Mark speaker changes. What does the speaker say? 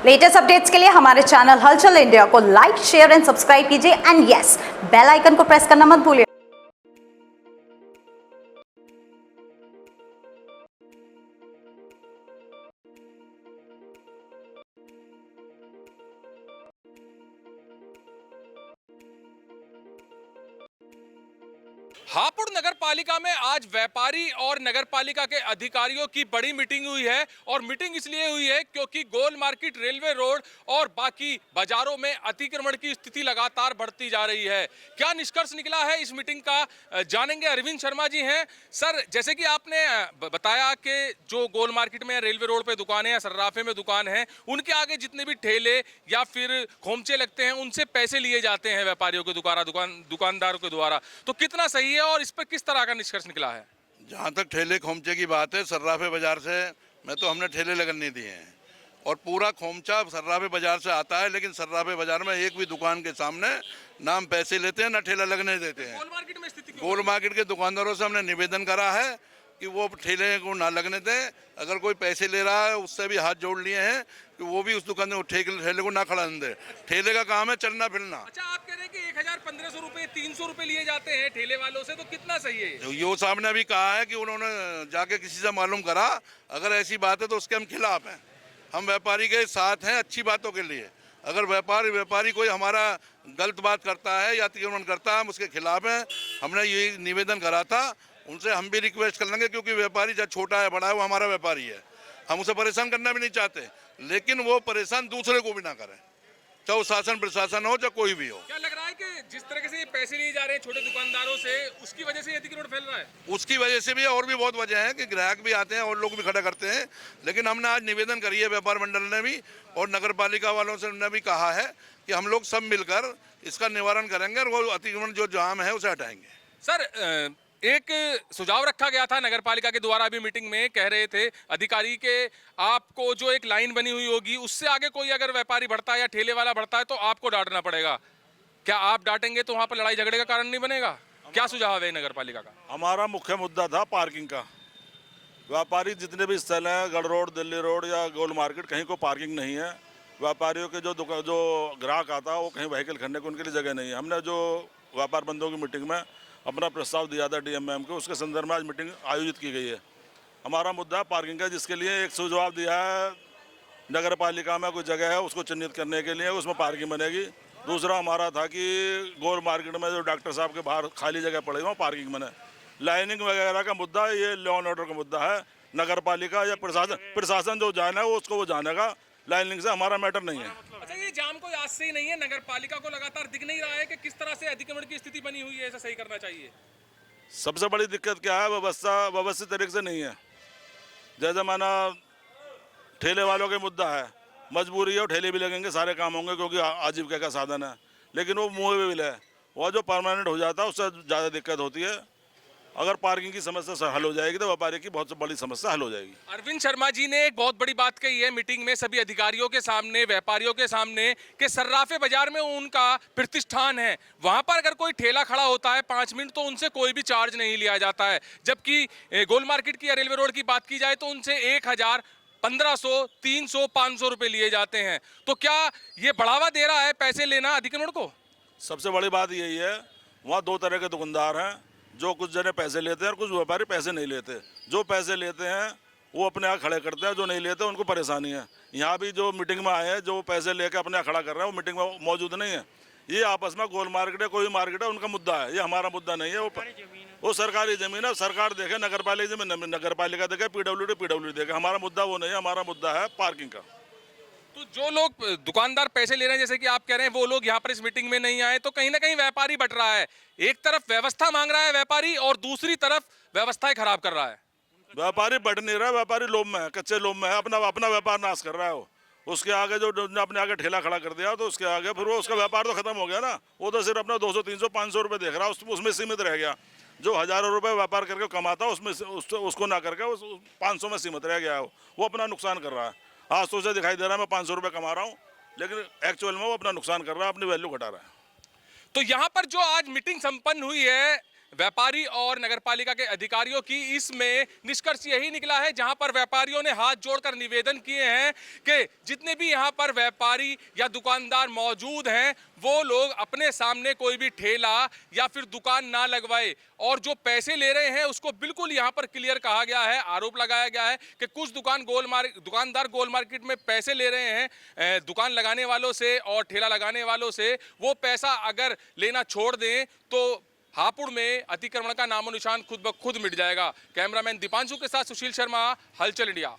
Speaker 1: Latest updates के लिए हमारे चैनल हलचल इंडिया को लाइक, शेयर एंड सब्सक्राइब कीजिए एंड यस, बेल आइकन को प्रेस करना मत भूलिए।
Speaker 2: हापुड़ नगर पालिका में आज व्यापारी और नगर पालिका के अधिकारियों की बड़ी मीटिंग हुई है और मीटिंग इसलिए हुई है क्योंकि गोल मार्केट, रेलवे रोड और बाकी बाजारों में अतिक्रमण की स्थिति लगातार बढ़ती जा रही है। क्या निष्कर्ष निकला है इस मीटिंग का, जानेंगे। अरविंद शर्मा जी हैं। सर, जैसे कि आपने बताया कि जो गोल मार्केट में, रेलवे रोड पे दुकानें या सर्राफे में दुकान है, उनके आगे जितने भी ठेले या फिर खोमचे लगते हैं उनसे पैसे लिए जाते हैं व्यापारियों के द्वारा, दुकानदारों के द्वारा। तो कितना सही है और इस पर किस तरह का निष्कर्ष निकला है?
Speaker 3: जहाँ तक ठेले खोमचे की बात है, सर्राफे बाजार से मैं तो हमने ठेले लगने दिए हैं और पूरा खोमचा सर्राफे बाजार से आता है, लेकिन सर्राफे बाजार में एक भी दुकान के सामने ना हम पैसे लेते हैं ना ठेला लगने देते हैं।
Speaker 2: गोल मार्केट में स्थिति
Speaker 3: गोल मार्केट के दुकानदारों से हमने निवेदन करा है कि वो ठेले को ना लगने दें। अगर कोई पैसे ले रहा है उससे भी हाथ जोड़ लिए हैं कि वो भी उस दुकान में ठेले को ना खड़ा दे। ठेले का काम है चलना फिरना।
Speaker 2: अच्छा, आप कह रहे हैं कि 1000-1500 रुपए, 300 रुपए लिए जाते हैं ठेले वालों से, तो कितना सही है?
Speaker 3: यो साहब ने अभी कहा है कि उन्होंने जाके किसी से मालूम करा, अगर ऐसी बात है तो उसके हम खिलाफ हैं। हम व्यापारी के साथ हैं अच्छी बातों के लिए। अगर व्यापारी कोई हमारा गलत बात करता है या अतिक्रमण करता है, हम उसके खिलाफ हैं। हमने ये निवेदन करा था, उनसे हम भी रिक्वेस्ट कर लेंगे, क्योंकि व्यापारी चाहे छोटा है बड़ा है वो हमारा व्यापारी है। हम उसे परेशान करना भी नहीं चाहते, लेकिन वो परेशान दूसरे को भी ना करें, चाहे वो शासन प्रशासन हो चाहे कोई भी हो।
Speaker 2: क्या लग रहा है कि जिस तरह से ये पैसे लिए जा रहे हैं छोटे दुकानदारों से, उसकी वजह से ये अतिक्रमण फैल रहा है?
Speaker 3: उसकी वजह से भी, और भी बहुत वजह है कि ग्राहक भी आते हैं और लोग भी खड़ा करते हैं। लेकिन हमने आज निवेदन करी है व्यापार मंडल ने भी और नगर पालिका वालों से उन्होंने भी कहा है कि हम लोग सब मिलकर इसका निवारण करेंगे और वो अतिक्रमण जो जाम है उसे हटाएंगे।
Speaker 2: सर, एक सुझाव रखा गया था नगर पालिका के द्वारा, अभी मीटिंग में कह रहे थे अधिकारी के, आपको जो एक लाइन बनी हुई होगी उससे आगे कोई अगर व्यापारी बढ़ता है या ठेले वाला बढ़ता है तो आपको डांटना पड़ेगा। क्या आप डांटेंगे तो वहां पर लड़ाई झगड़े का कारण नहीं बनेगा? क्या सुझाव है नगर पालिका का?
Speaker 4: हमारा मुख्य मुद्दा था पार्किंग का। व्यापारी जितने भी स्थल हैं, गढ़ रोड, दिल्ली रोड या गोल मार्केट, कहीं को पार्किंग नहीं है। व्यापारियों के जो ग्राहक आता है वो कहीं व्हीकल खड़ने को उनके लिए जगह नहीं है। हमने जो व्यापार बंधुओं की मीटिंग में अपना प्रस्ताव दिया था डीएम मैम को, उसके संदर्भ में आज मीटिंग आयोजित की गई है। हमारा मुद्दा पार्किंग का, जिसके लिए एक सुझाव दिया है नगर पालिका में कोई जगह है उसको चिन्हित करने के लिए, उसमें पार्किंग बनेगी। दूसरा हमारा था कि गोल मार्केट में जो डॉक्टर साहब के बाहर खाली जगह पड़े वहाँ पार्किंग बने। लाइनिंग वगैरह का मुद्दा, ये लॉ एंड ऑर्डर का मुद्दा है। नगर पालिका या प्रशासन जो जाना है वो उसको वो जानेगा, लाइनिंग से हमारा मैटर नहीं है।
Speaker 2: अच्छा, ये जाम कोई आज से ही नहीं है, नगर पालिका को लगातार दिख नहीं रहा है कि किस तरह से अतिक्रमण की स्थिति बनी हुई है, ऐसा सही करना चाहिए?
Speaker 4: सबसे बड़ी दिक्कत क्या है, व्यवस्था व्यवस्थित तरीके से नहीं है। जैसे माना ठेले वालों का मुद्दा है, मजबूरी है और ठेले भी लगेंगे, सारे काम होंगे क्योंकि आजीविका का साधन है, लेकिन वो मूवेबल है। वो जो परमानेंट हो जाता है उससे ज़्यादा दिक्कत होती है। अगर पार्किंग की समस्या हल हो जाएगी तो व्यापारी की बहुत बड़ी समस्या हल हो जाएगी।
Speaker 2: अरविंद शर्मा जी ने एक बहुत बड़ी बात कही है मीटिंग में सभी अधिकारियों के सामने, व्यापारियों के सामने, कि सर्राफे बाजार में उनका प्रतिष्ठान है, वहां पर अगर कोई ठेला खड़ा होता है 5 मिनट तो उनसे कोई भी चार्ज नहीं लिया जाता है। जबकि गोल मार्केट की या रेलवे रोड की बात की जाए तो उनसे 1000, 1500, 300, 500 रुपए लिए जाते हैं। तो क्या ये बढ़ावा दे रहा है पैसे लेना अतिक्रमण को?
Speaker 4: सबसे बड़ी बात यही है, वहाँ दो तरह के दुकानदार हैं, जो कुछ जने पैसे लेते हैं और कुछ व्यापारी पैसे नहीं लेते। जो पैसे लेते हैं वो अपने यहाँ खड़े करते हैं, जो नहीं लेते उनको परेशानी है। यहाँ भी जो मीटिंग में आए हैं, जो पैसे लेकर अपने यहाँ खड़ा कर रहे हैं वो मीटिंग में मौजूद नहीं है। ये आपस में गोल मार्केट है, कोई मार्केट है, उनका मुद्दा है, ये हमारा मुद्दा नहीं है। वो सरकारी ज़मीन है, सरकार देखे, नगर पालिका ज़मीन नगर पालिका देखे, पीडब्ल्यूडी देखे। हमारा मुद्दा वो नहीं है, हमारा मुद्दा है पार्किंग का।
Speaker 2: तो जो लोग दुकानदार पैसे ले रहे हैं, जैसे कि आप कह रहे हैं, वो लोग यहाँ पर इस मीटिंग में नहीं आए, तो कहीं ना कहीं व्यापारी बट रहा है। एक तरफ व्यवस्था मांग रहा है व्यापारी और दूसरी तरफ व्यवस्थाएं खराब कर रहा है।
Speaker 4: व्यापारी बढ़ नहीं रहा है, व्यापारी लोभ में है, कच्चे लोभ में है, अपना व्यापार नाश कर रहा है। वो उसके आगे जो अपने आगे ठेला खड़ा कर दिया तो उसके आगे फिर वो उसका व्यापार तो खत्म हो गया ना। वो तो सिर्फ अपना 200, 300, 500 रुपये देख रहा है, उसमें सीमित रह गया। जो हज़ारों रुपए व्यापार करके कमाता उसमें उसको ना करके उस 500 में सीमित रह गया है। वो अपना नुकसान कर रहा है। आज तो उसे दिखाई दे रहा है मैं 500 रुपये कमा रहा हूँ, लेकिन एक्चुअल में वो अपना नुकसान कर रहा है, अपनी वैल्यू घटा रहा है।
Speaker 2: तो यहाँ पर जो आज मीटिंग संपन्न हुई है व्यापारी और नगरपालिका के अधिकारियों की इसमें निष्कर्ष यही निकला है, जहां पर व्यापारियों ने हाथ जोड़कर निवेदन किए हैं कि जितने भी यहां पर व्यापारी या दुकानदार मौजूद हैं वो लोग अपने सामने कोई भी ठेला या फिर दुकान ना लगवाए, और जो पैसे ले रहे हैं उसको बिल्कुल यहां पर क्लियर कहा गया है, आरोप लगाया गया है कि कुछ दुकानदार गोल मार्केट में पैसे ले रहे हैं दुकान लगाने वालों से और ठेला लगाने वालों से। वो पैसा अगर लेना छोड़ दें तो हापुड़ में अतिक्रमण का नामो निशान खुद ब खुद मिट जाएगा। कैमरामैन दीपांशु के साथ सुशील शर्मा, हलचल इंडिया।